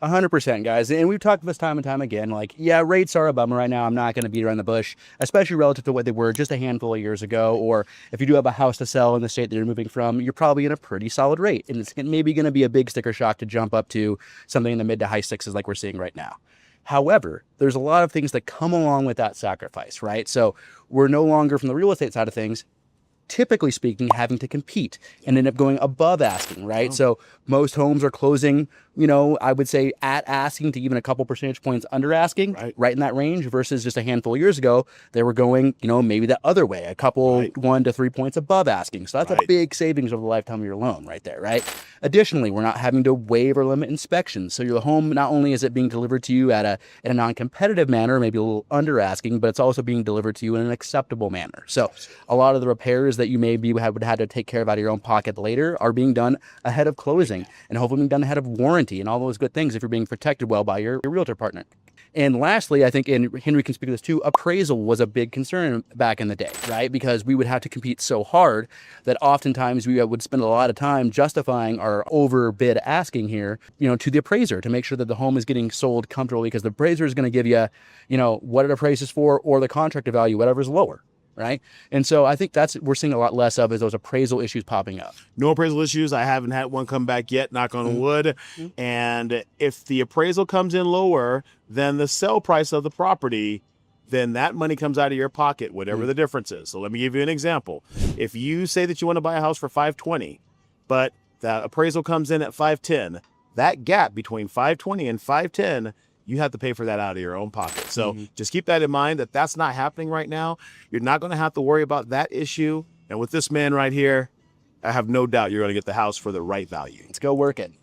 100%, guys. And we've talked this time and time again. Like, yeah, rates are a bummer right now. I'm not going to beat around the bush, especially relative to what they were just a handful of years ago. Or if you do have a house to sell in the state that you're moving from, you're probably in a pretty solid rate. And it's maybe going to be a big sticker shock to jump up to something in the mid to high sixes like we're seeing right now. However, there's a lot of things that come along with that sacrifice, right? So we're no longer, from the real estate side of things, typically speaking, having to compete and end up going above asking, right? Oh. So most homes are closing, I would say at asking to even a couple percentage points under asking, right in that range, versus just a handful of years ago, they were going, maybe the other way, a couple 1 to 3 points above asking. So that's a big savings over the lifetime of your loan right there, right? Additionally, we're not having to waive or limit inspections. So your home, not only is it being delivered to you in a non-competitive manner, maybe a little under asking, but it's also being delivered to you in an acceptable manner. So a lot of the repairs that you maybe would have to take care of out of your own pocket later are being done ahead of closing and hopefully being done ahead of warranty and all those good things if you're being protected well by your realtor partner. And lastly, I think, and Henry can speak to this too, appraisal was a big concern back in the day, right? Because we would have to compete so hard that oftentimes we would spend a lot of time justifying our overbid asking here, to the appraiser to make sure that the home is getting sold comfortably, because the appraiser is going to give you, what it appraises for or the contractor value, whatever's lower. Right. And so I think we're seeing a lot less of is those appraisal issues popping up. No appraisal issues. I haven't had one come back yet, knock on wood. And if the appraisal comes in lower than the sell price of the property, then that money comes out of your pocket, whatever the difference is. So let me give you an example. If you say that you want to buy a house for $520, but the appraisal comes in at $510, that gap between $520 and $510, you have to pay for that out of your own pocket. So just keep that in mind, that that's not happening right now. You're not going to have to worry about that issue. And with this man right here, I have no doubt you're going to get the house for the right value. Let's go work it.